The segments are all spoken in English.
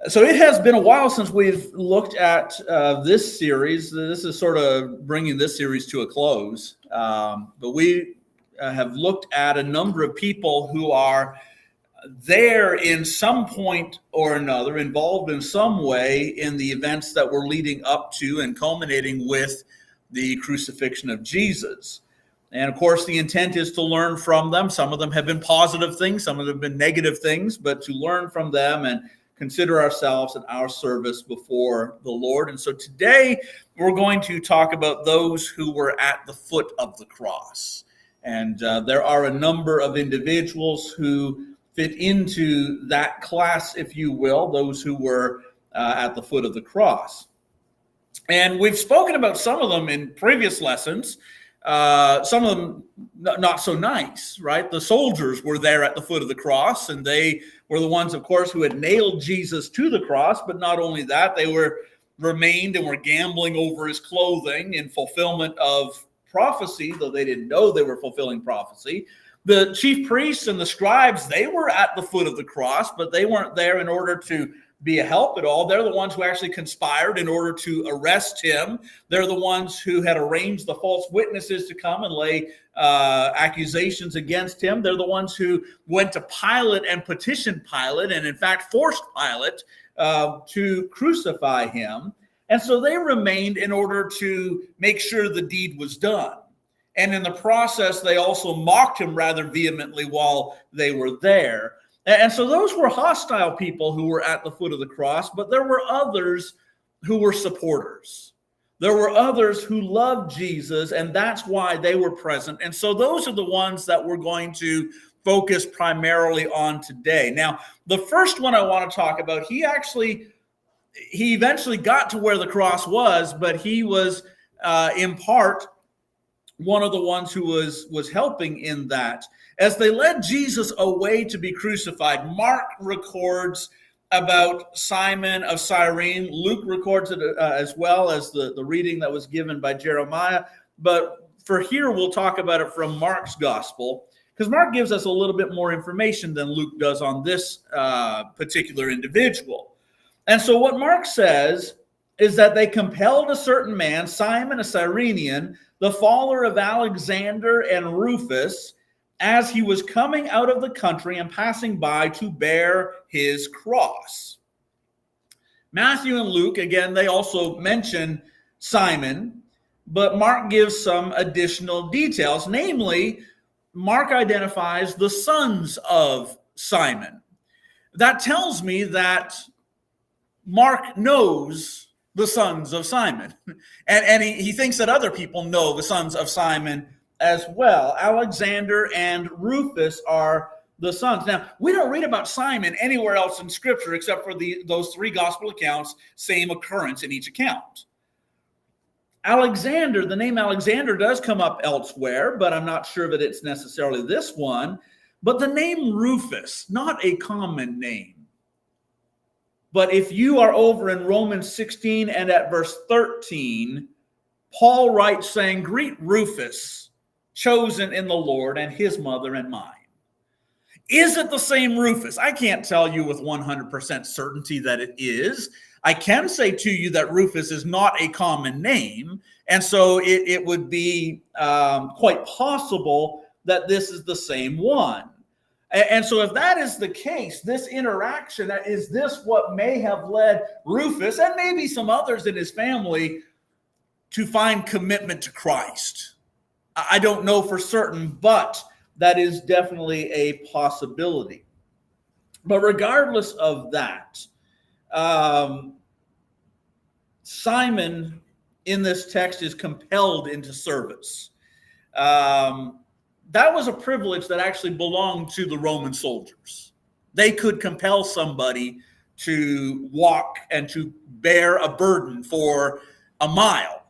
So it has been a while since we've looked at this series. This is sort of bringing this series to a close. But we have looked at a number of people who are there in some point or another, involved in some way in the events that were leading up to and culminating with the crucifixion of Jesus. And of course, the intent is to learn from them. Some of them have been positive things, some of them have been negative things, but to learn from them and consider ourselves and our service before the Lord. And so today we're going to talk about those who were at the foot of the cross. And there are a number of individuals who fit into that class, if you will, those who were at the foot of the cross. And we've spoken about some of them in previous lessons. Some of them not so nice, right? The soldiers were there at the foot of the cross, and they were the ones, of course, who had nailed Jesus to the cross. But not only that, they remained and were gambling over his clothing in fulfillment of prophecy, though they didn't know they were fulfilling prophecy. The chief priests and the scribes, they were at the foot of the cross, but they weren't there in order to be a help at all. They're the ones who actually conspired in order to arrest him. They're the ones who had arranged the false witnesses to come and lay accusations against him. They're the ones who went to Pilate and petitioned Pilate, and in fact forced Pilate to crucify him. And so they remained in order to make sure the deed was done. And in the process, they also mocked him rather vehemently while they were there. And so those were hostile people who were at the foot of the cross, but there were others who were supporters. There were others who loved Jesus, and that's why they were present. And so those are the ones that we're going to focus primarily on today. Now, the first one I want to talk about, he eventually got to where the cross was, but he was in part one of the ones who was helping in that. As they led Jesus away to be crucified, Mark records about Simon of Cyrene. Luke records it as well as the reading that was given by Jeremiah. But for here, we'll talk about it from Mark's gospel, because Mark gives us a little bit more information than Luke does on this particular individual. And so what Mark says is that they compelled a certain man, Simon of Cyrene, the father of Alexander and Rufus, as he was coming out of the country and passing by to bear his cross. Matthew and Luke, again, they also mention Simon, but Mark gives some additional details. Namely, Mark identifies the sons of Simon. That tells me that Mark knows the sons of Simon. And he thinks that other people know the sons of Simon as well. Alexander and Rufus are the sons. Now, we don't read about Simon anywhere else in Scripture except for those three gospel accounts, same occurrence in each account. Alexander, the name Alexander does come up elsewhere, but I'm not sure that it's necessarily this one. But the name Rufus, not a common name. But if you are over in Romans 16 and at verse 13, Paul writes saying, "Greet Rufus, chosen in the Lord, and his mother and mine." Is it the same Rufus? I can't tell you with 100% certainty that it is. I can say to you that Rufus is not a common name, and so it would be quite possible that this is the same one. And so if that is the case, this interaction, is this what may have led Rufus and maybe some others in his family to find commitment to Christ? I don't know for certain, but that is definitely a possibility. But regardless of that, Simon in this text is compelled into service. That was a privilege that actually belonged to the Roman soldiers. They could compel somebody to walk and to bear a burden for a mile.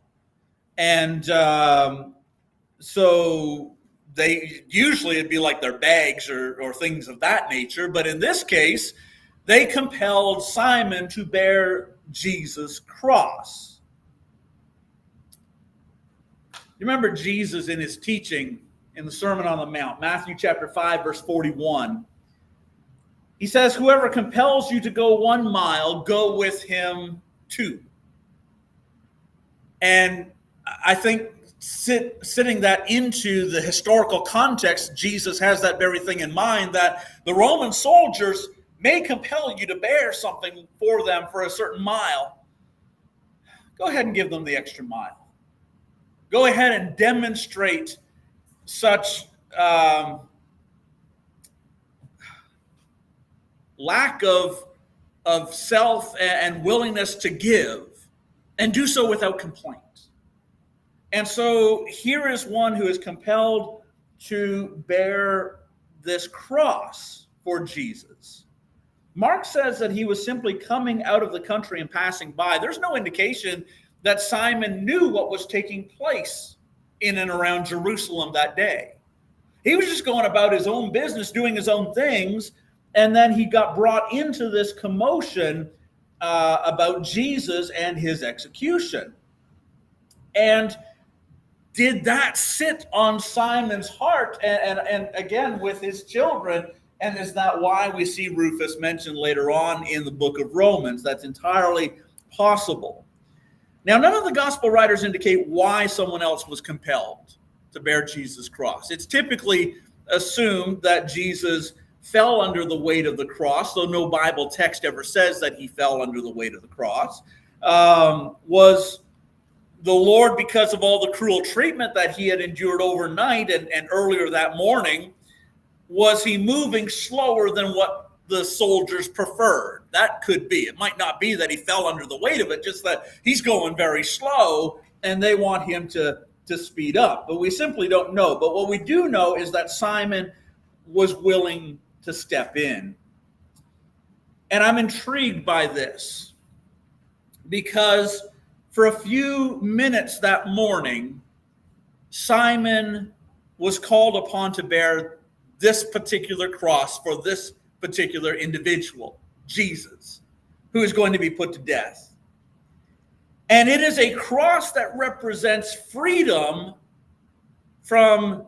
And so it'd be like their bags or things of that nature. But in this case, they compelled Simon to bear Jesus' cross. You remember Jesus in his teaching in the Sermon on the Mount, Matthew chapter 5, verse 41. He says, whoever compels you to go 1 mile, go with him 2. And I think sitting that into the historical context, Jesus has that very thing in mind, that the Roman soldiers may compel you to bear something for them for a certain mile. Go ahead and give them the extra mile. Go ahead and demonstrate such lack of self and willingness to give, and do so without complaint. And so here is one who is compelled to bear this cross for Jesus. Mark says that he was simply coming out of the country and passing by. There's no indication that Simon knew what was taking place in and around Jerusalem that day. He was just going about his own business, doing his own things, and then he got brought into this commotion about Jesus and his execution. And did that sit on Simon's heart and again with his children? And is that why we see Rufus mentioned later on in the book of Romans? That's entirely possible. Now, none of the gospel writers indicate why someone else was compelled to bear Jesus' cross. It's typically assumed that Jesus fell under the weight of the cross, though no Bible text ever says that he fell under the weight of the cross. Was the Lord, because of all the cruel treatment that he had endured overnight and earlier that morning, was he moving slower than what the soldiers preferred? That could be. It might not be that he fell under the weight of it, just that he's going very slow and they want him to speed up. But we simply don't know. But what we do know is that Simon was willing to step in. And I'm intrigued by this because for a few minutes that morning, Simon was called upon to bear this particular cross for this particular individual, Jesus, who is going to be put to death. And it is a cross that represents freedom from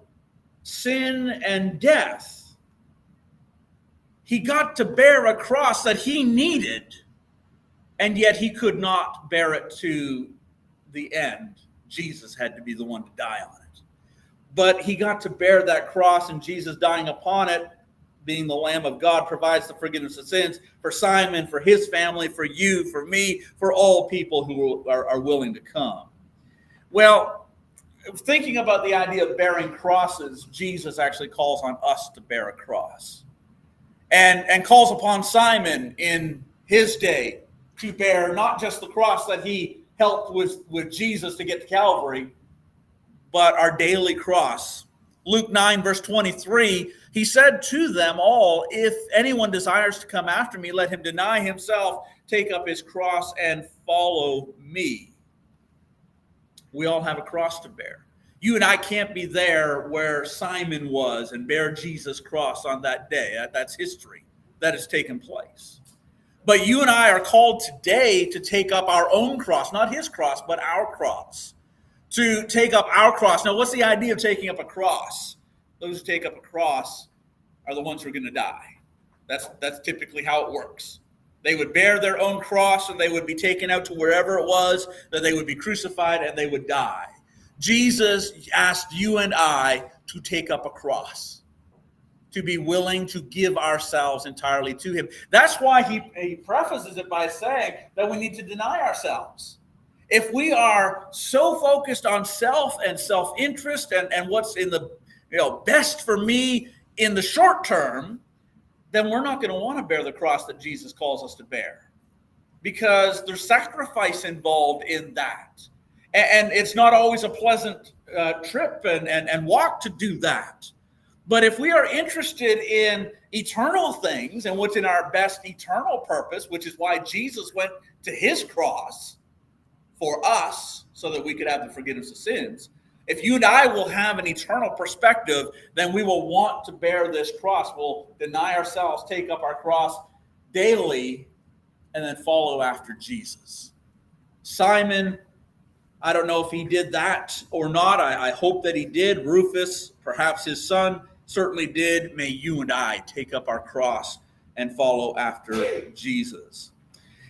sin and death. He got to bear a cross that he needed, and yet he could not bear it to the end. Jesus had to be the one to die on it. But he got to bear that cross, and Jesus dying upon it, being the Lamb of God, provides the forgiveness of sins for Simon, for his family, for you, for me, for all people who are willing to come. Well, thinking about the idea of bearing crosses, Jesus actually calls on us to bear a cross. And calls upon Simon in his day to bear not just the cross that he helped with Jesus to get to Calvary, but our daily cross. Luke 9, verse 23, he said to them all, if anyone desires to come after me, let him deny himself, take up his cross, and follow me. We all have a cross to bear. You and I can't be there where Simon was and bear Jesus' cross on that day. That's history that has taken place. But you and I are called today to take up our own cross, not his cross, but our cross. To take up our cross. Now, what's the idea of taking up a cross? Those who take up a cross are the ones who are going to die. That's typically how it works. They would bear their own cross and they would be taken out to wherever it was, that they would be crucified and they would die. Jesus asked you and I to take up a cross, to be willing to give ourselves entirely to him. That's why he prefaces it by saying that we need to deny ourselves. If we are so focused on self and self-interest and what's in the best for me in the short term, then we're not going to want to bear the cross that Jesus calls us to bear, because there's sacrifice involved in that. And it's not always a pleasant trip and walk to do that. But if we are interested in eternal things and what's in our best eternal purpose, which is why Jesus went to his cross for us so that we could have the forgiveness of sins, if you and I will have an eternal perspective, then we will want to bear this cross. We'll deny ourselves, take up our cross daily, and then follow after Jesus. Simon, I don't know if he did that or not. I hope that he did. Rufus, perhaps his son, certainly did. May you and I take up our cross and follow after Jesus.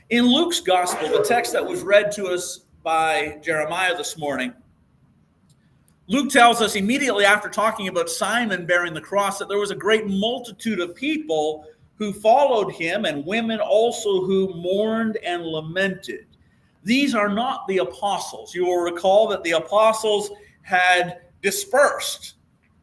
In Luke's gospel, the text that was read to us by Jeremiah this morning, Luke tells us immediately after talking about Simon bearing the cross that there was a great multitude of people who followed him, and women also who mourned and lamented. These are not the apostles. You will recall that the apostles had dispersed,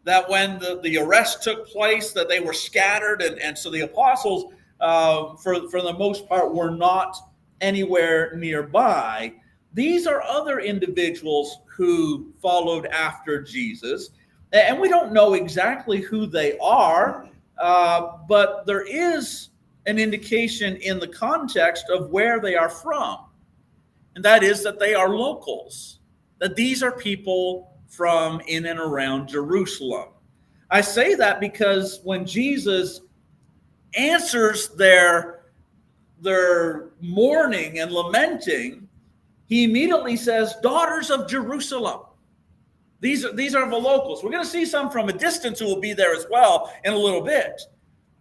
that when the arrest took place, that they were scattered, and so the apostles, for the most part, were not anywhere nearby. These are other individuals who followed after Jesus, and we don't know exactly who they are, but there is an indication in the context of where they are from, and that is that they are locals, that these are people from in and around Jerusalem. I say that because when Jesus answers their mourning and lamenting, he immediately says, daughters of Jerusalem. These are the locals. We're going to see some from a distance who will be there as well in a little bit.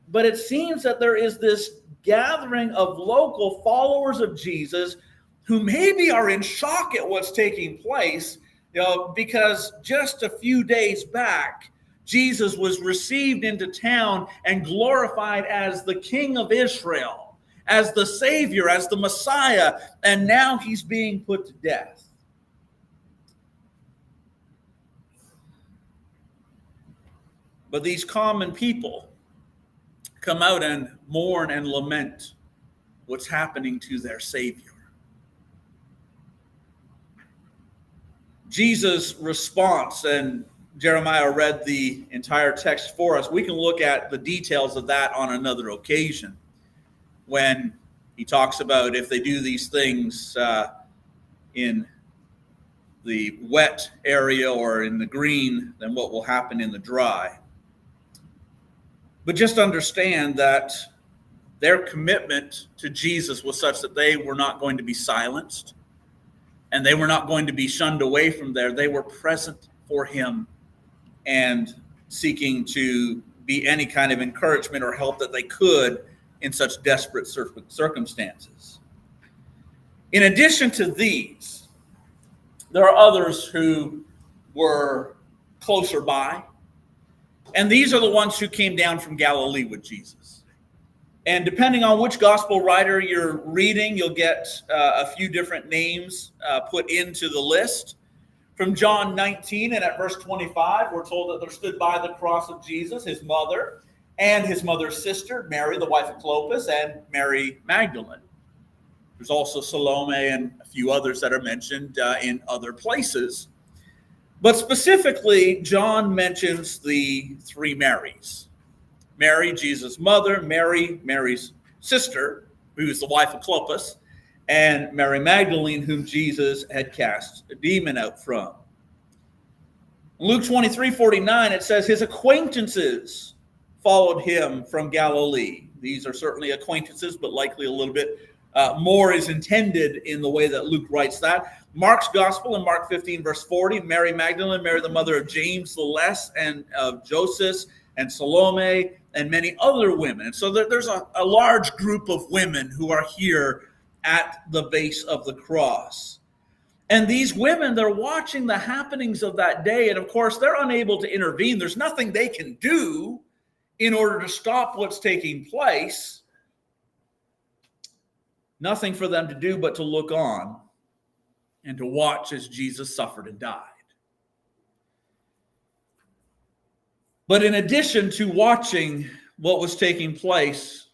But it seems that there is this gathering of local followers of Jesus who maybe are in shock at what's taking place, because just a few days back, Jesus was received into town and glorified as the King of Israel, as the Savior, as the Messiah, and now he's being put to death. But these common people come out and mourn and lament what's happening to their Savior. Jesus' response, and Jeremiah read the entire text for us. We can look at the details of that on another occasion, when he talks about if they do these things in the wet area or in the green, then what will happen in the dry. But just understand that their commitment to Jesus was such that they were not going to be silenced, and they were not going to be shunned away from there. They were present for him and seeking to be any kind of encouragement or help that they could in such desperate circumstances. In addition to these, there are others who were closer by, and these are the ones who came down from Galilee with Jesus. And depending on which gospel writer you're reading, you'll get a few different names put into the list. From John 19 and at verse 25, we're told that there stood by the cross of Jesus his mother and his mother's sister, Mary, the wife of Clopas, and Mary Magdalene. There's also Salome and a few others that are mentioned in other places. But specifically, John mentions the three Marys. Mary, Jesus' mother, Mary, Mary's sister, who is the wife of Clopas, and Mary Magdalene, whom Jesus had cast a demon out from. In Luke 23:49, it says, his acquaintances followed him from Galilee. These are certainly acquaintances, but likely a little bit more is intended in the way that Luke writes that. Mark's gospel in Mark 15, verse 40, Mary Magdalene, Mary the mother of James the Less and of Joseph, and Salome, and many other women. And so there's a large group of women who are here at the base of the cross. And these women, they're watching the happenings of that day. And of course, they're unable to intervene. There's nothing they can do in order to stop what's taking place. Nothing for them to do but to look on and to watch as Jesus suffered and died. But in addition to watching what was taking place,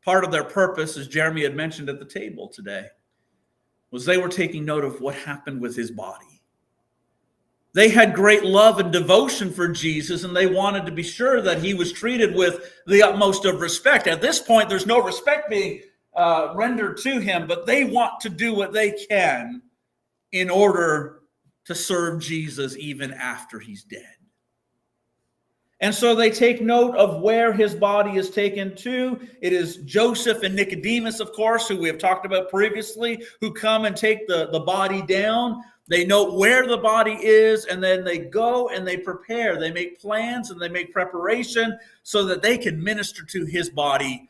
part of their purpose, as Jeremy had mentioned at the table today, was they were taking note of what happened with his body. They had great love and devotion for Jesus, and they wanted to be sure that he was treated with the utmost of respect. At this point, there's no respect being rendered to him, but they want to do what they can in order to serve Jesus even after he's dead. And so they take note of where his body is taken to. It is Joseph and Nicodemus, of course, who we have talked about previously, who come and take the body down. They know where the body is, and then they go and they prepare. They make plans and they make preparation so that they can minister to his body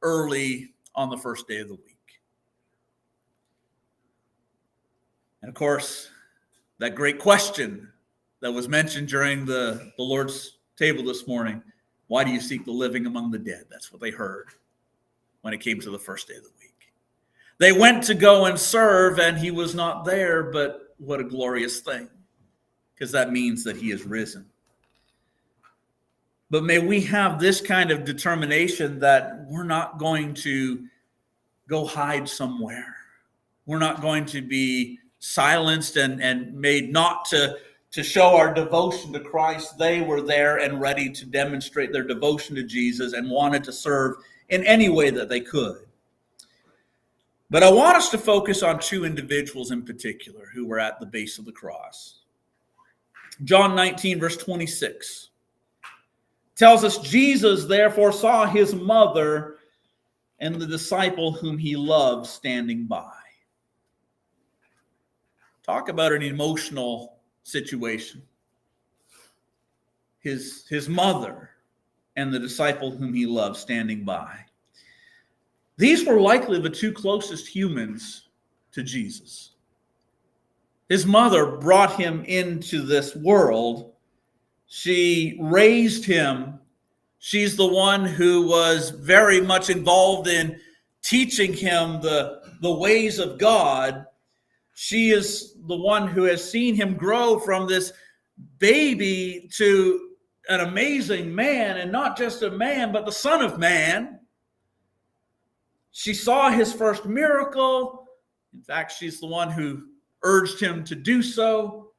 early on the first day of the week. And of course, that great question that was mentioned during the Lord's table this morning, why do you seek the living among the dead? That's what they heard when it came to the first day of the week. They went to go and serve, and he was not there, but what a glorious thing, because that means that he is risen. But may we have this kind of determination that we're not going to go hide somewhere. We're not going to be silenced and made not to show our devotion to Christ. They were there and ready to demonstrate their devotion to Jesus and wanted to serve in any way that they could. But I want us to focus on two individuals in particular who were at the base of the cross. John 19, verse 26 tells us, Jesus therefore saw his mother and the disciple whom he loved standing by. Talk about an emotional situation. His mother and the disciple whom he loved standing by. These were likely the two closest humans to Jesus. His mother brought him into this world. She raised him. She's the one who was very much involved in teaching him the ways of God. She is the one who has seen him grow from this baby to an amazing man, and not just a man, but the Son of Man. She saw his first miracle. In fact, she's the one who urged him to do so.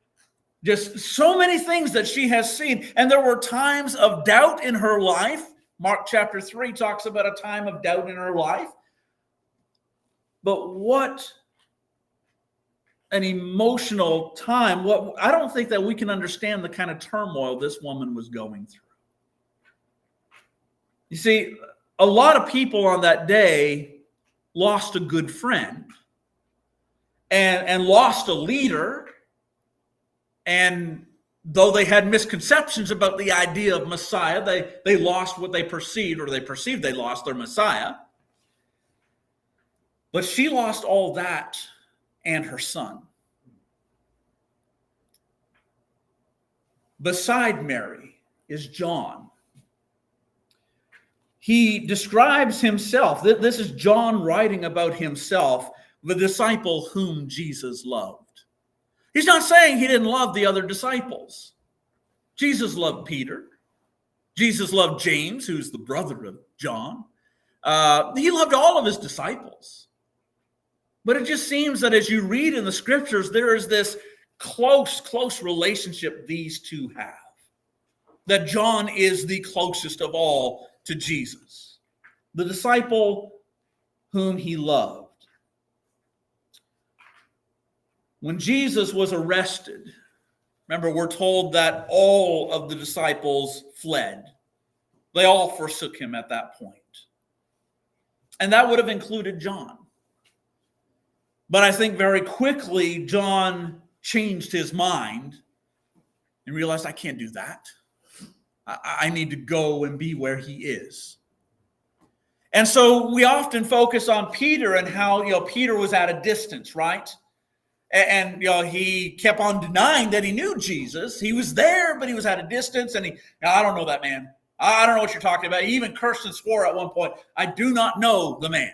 Just so many things that she has seen. And there were times of doubt in her life. Mark chapter 3 talks about a time of doubt in her life. But what an emotional time. I don't think that we can understand the kind of turmoil this woman was going through. You see, a lot of people on that day lost a good friend and lost a leader. And though they had misconceptions about the idea of Messiah, they lost what they perceived, or they perceived they lost their Messiah. But she lost all that and her son. Beside Mary is John. He describes himself. This is John writing about himself, the disciple whom Jesus loved. He's not saying he didn't love the other disciples. Jesus loved Peter. Jesus loved James, who's the brother of John. He loved all of his disciples. But it just seems that as you read in the scriptures, there is this close relationship these two have. That John is the closest of all to Jesus, the disciple whom he loved. When Jesus was arrested, remember, we're told that all of the disciples fled. They all forsook him at that point. And that would have included John. But I think very quickly, John changed his mind and realized, I can't do that. I need to go and be where he is. And so we often focus on Peter and how, Peter was at a distance, right? And he kept on denying that he knew Jesus. He was there, but he was at a distance. And I don't know that man. I don't know what you're talking about. He even cursed and swore at one point, I do not know the man.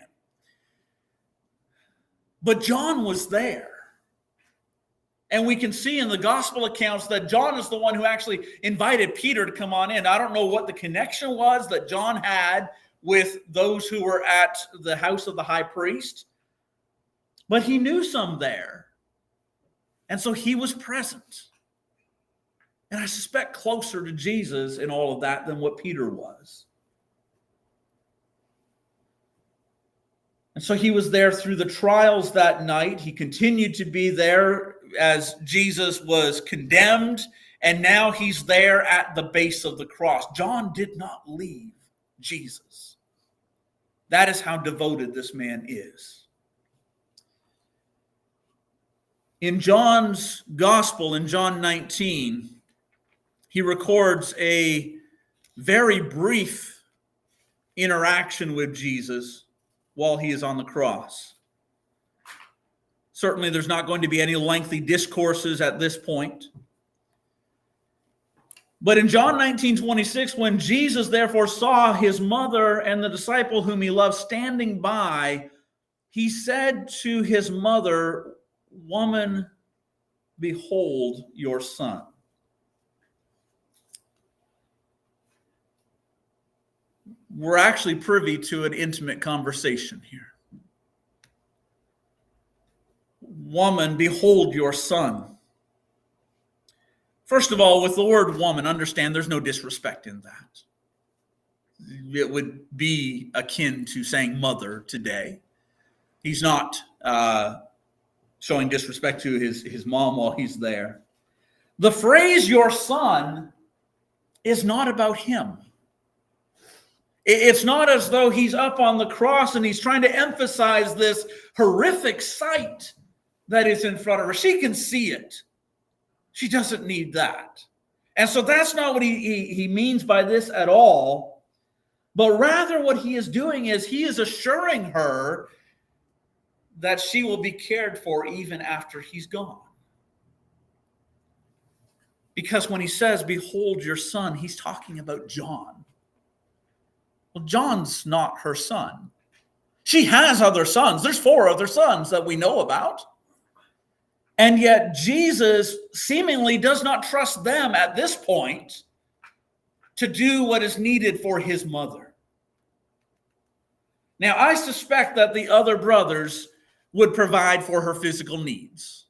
But John was there. And we can see in the gospel accounts that John is the one who actually invited Peter to come on in. I don't know what the connection was that John had with those who were at the house of the high priest, but he knew some there. And so he was present. And I suspect closer to Jesus in all of that than what Peter was. And so he was there through the trials that night. He continued to be there as Jesus was condemned, and now he's there at the base of the cross. John did not leave Jesus. That is how devoted this man is. In John's gospel, in John 19, he records a very brief interaction with Jesus while he is on the cross. Certainly, there's not going to be any lengthy discourses at this point. But in John 19:26, when Jesus therefore saw his mother and the disciple whom he loved standing by, he said to his mother, "Woman, behold your son." We're actually privy to an intimate conversation here. Woman, behold your son. First of all, with the word woman, understand there's no disrespect in that. It would be akin to saying mother today. He's not showing disrespect to his mom while he's there. The phrase your son is not about him. It's not as though he's up on the cross and he's trying to emphasize this horrific sight that is in front of her. She can see it. She doesn't need that. And so that's not what he means by this at all. But rather what he is doing is he is assuring her that she will be cared for even after he's gone. Because when he says, behold your son, he's talking about John. Well, John's not her son. She has other sons. There's 4 other sons that we know about. And yet Jesus seemingly does not trust them at this point to do what is needed for his mother. Now, I suspect that the other brothers would provide for her physical needs,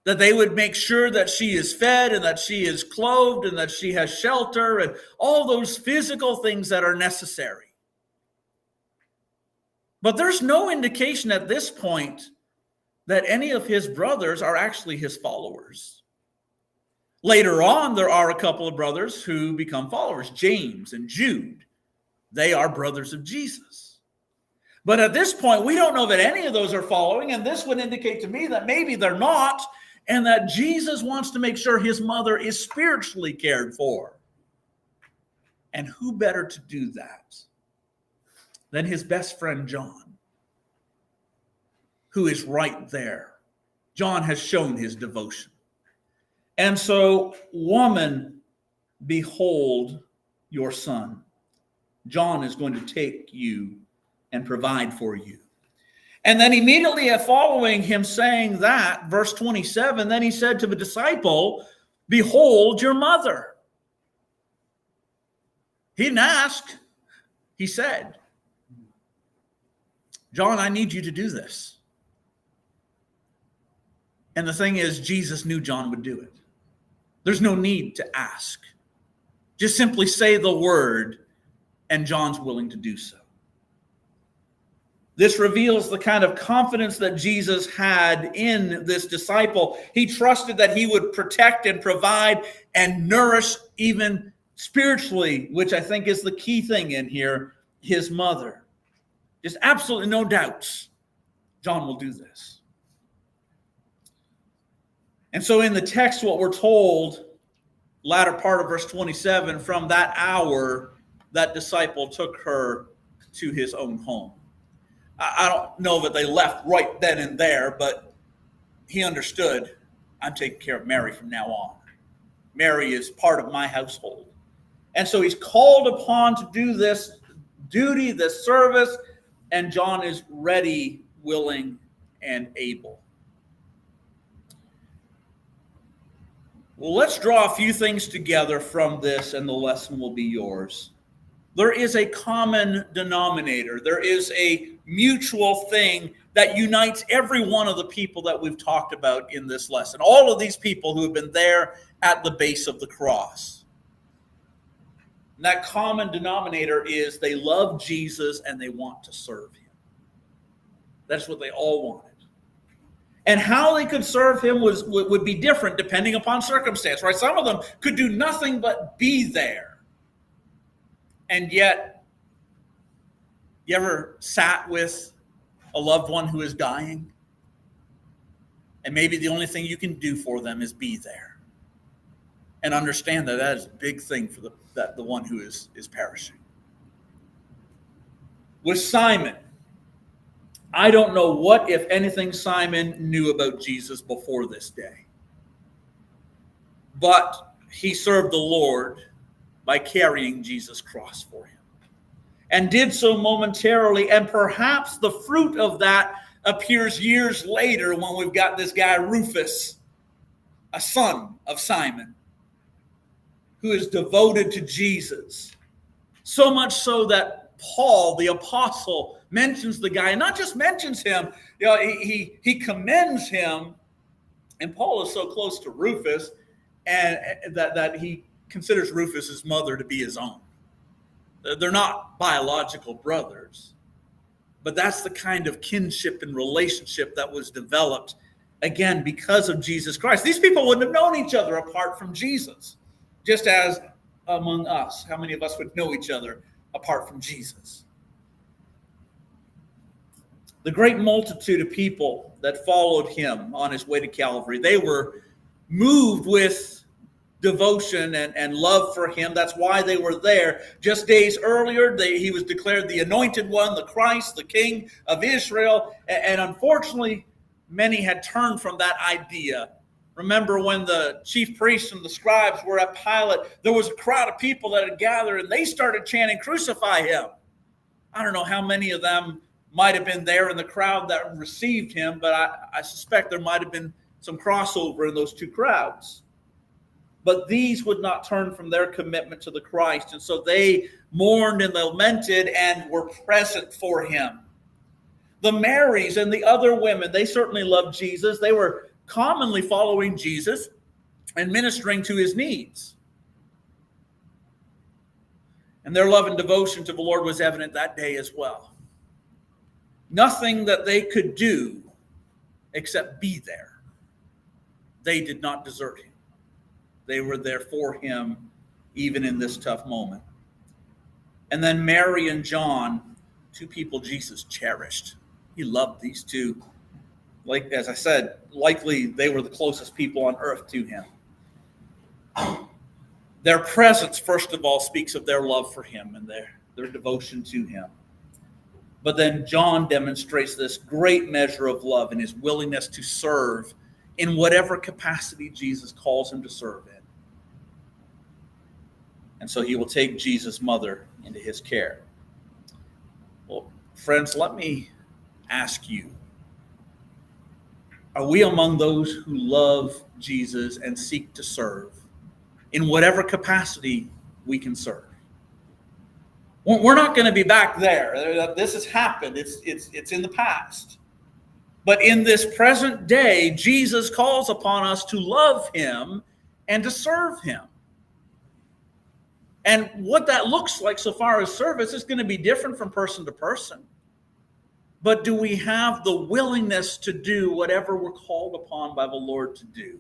that they would make sure that she is fed and that she is clothed and that she has shelter and all those physical things that are necessary. But there's no indication at this point that any of his brothers are actually his followers. Later on, there are a couple of brothers who become followers, James and Jude. They are brothers of Jesus. But at this point, we don't know that any of those are following, and this would indicate to me that maybe they're not, and that Jesus wants to make sure his mother is spiritually cared for. And who better to do that than his best friend John, who is right there. John has shown his devotion. And so, woman, behold your son. John is going to take you and provide for you. And then immediately following him saying that, verse 27, then he said to the disciple, behold your mother. He didn't ask. He said, John, I need you to do this. And the thing is, Jesus knew John would do it. There's no need to ask. Just simply say the word, and John's willing to do so. This reveals the kind of confidence that Jesus had in this disciple. He trusted that he would protect and provide and nourish even spiritually, which I think is the key thing in here, his mother. Just absolutely no doubts. John will do this. And so in the text, what we're told, latter part of verse 27, from that hour, that disciple took her to his own home. I don't know that they left right then and there, but he understood, I'm taking care of Mary from now on. Mary is part of my household. And so he's called upon to do this duty, this service, and John is ready, willing, and able. Well, let's draw a few things together from this, and the lesson will be yours. There is a common denominator. There is a mutual thing that unites every one of the people that we've talked about in this lesson. All of these people who have been there at the base of the cross. And that common denominator is they love Jesus and they want to serve him. That's what they all wanted. And how they could serve him would be different depending upon circumstance, right? Some of them could do nothing but be there. And yet, you ever sat with a loved one who is dying? And maybe the only thing you can do for them is be there. And understand that that is a big thing for the one who is perishing. With Simon, I don't know what, if anything, Simon knew about Jesus before this day. But he served the Lord by carrying Jesus' cross for him. And did so momentarily, and perhaps the fruit of that appears years later when we've got this guy Rufus, a son of Simon, who is devoted to Jesus. So much so that Paul, the apostle, mentions the guy, and not just mentions him, he commends him. And Paul is so close to Rufus, and that he considers Rufus' mother to be his own. They're not biological brothers, but that's the kind of kinship and relationship that was developed, again, because of Jesus Christ. These people wouldn't have known each other apart from Jesus, just as among us. How many of us would know each other apart from Jesus? The great multitude of people that followed him on his way to Calvary, they were moved with devotion and love for him. That's why they were there. Just days earlier, he was declared the anointed one, the Christ, the King of Israel. And unfortunately, many had turned from that idea. Remember when the chief priests and the scribes were at Pilate, there was a crowd of people that had gathered, and they started chanting, "Crucify him." I don't know how many of them might have been there in the crowd that received him, but I suspect there might have been some crossover in those two crowds. But these would not turn from their commitment to the Christ, and so they mourned and lamented and were present for him. The Marys and the other women, they certainly loved Jesus. They were commonly following Jesus and ministering to his needs. And their love and devotion to the Lord was evident that day as well. Nothing that they could do except be there. They did not desert him. They were there for him even in this tough moment. And then Mary and John, two people Jesus cherished. He loved these two. Like, as I said, likely they were the closest people on earth to him. Their presence, first of all, speaks of their love for him and their devotion to him. But then John demonstrates this great measure of love and his willingness to serve in whatever capacity Jesus calls him to serve in. And so he will take Jesus' mother into his care. Well, friends, let me ask you, are we among those who love Jesus and seek to serve in whatever capacity we can serve? We're not going to be back there. This has happened. It's in the past. But in this present day, Jesus calls upon us to love him and to serve him. And what that looks like so far as service is going to be different from person to person. But do we have the willingness to do whatever we're called upon by the Lord to do,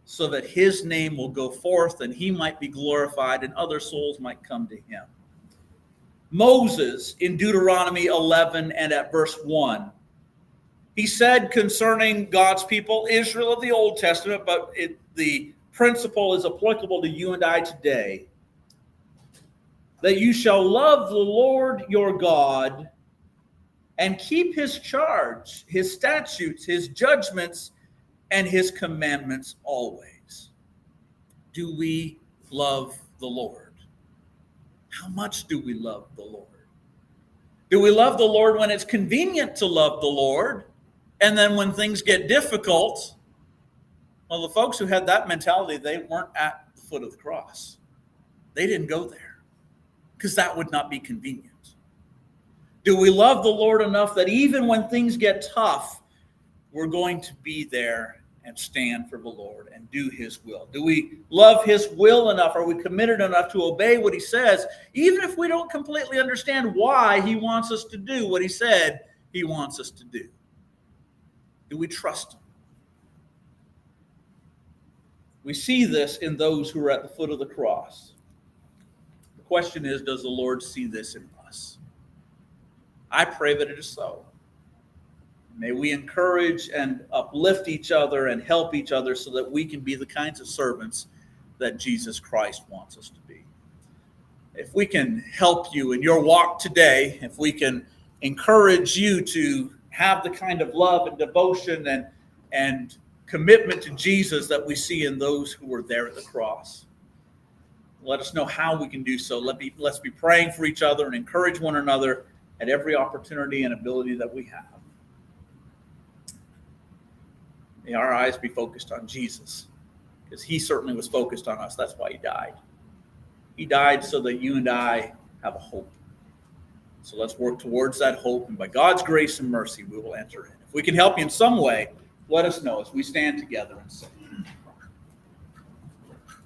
so that his name will go forth and he might be glorified and other souls might come to him? Moses, in Deuteronomy 11 and at verse 1, he said concerning God's people, Israel of the Old Testament, but the principle is applicable to you and I today, that you shall love the Lord your God and keep his charge, his statutes, his judgments, and his commandments always. Do we love the Lord? How much do we love the Lord? Do we love the Lord when it's convenient to love the Lord? And then when things get difficult, well, the folks who had that mentality, they weren't at the foot of the cross. They didn't go there because that would not be convenient. Do we love the Lord enough that even when things get tough, we're going to be there and stand for the Lord and do his will? Do we love his will enough? Are we committed enough to obey what he says, even if we don't completely understand why he wants us to do what he said he wants us to do? Do we trust him? We see this in those who are at the foot of the cross. The question is, does the Lord see this in us? I pray that it is so. May we encourage and uplift each other and help each other so that we can be the kinds of servants that Jesus Christ wants us to be. If we can help you in your walk today, if we can encourage you to have the kind of love and devotion and commitment to Jesus that we see in those who were there at the cross, let us know how we can do so. Let's be praying for each other and encourage one another at every opportunity and ability that we have. May our eyes be focused on Jesus, because he certainly was focused on us. That's why he died. He died so that you and I have a hope. So let's work towards that hope, and by God's grace and mercy, we will enter in. If we can help you in some way, let us know as we stand together and sing.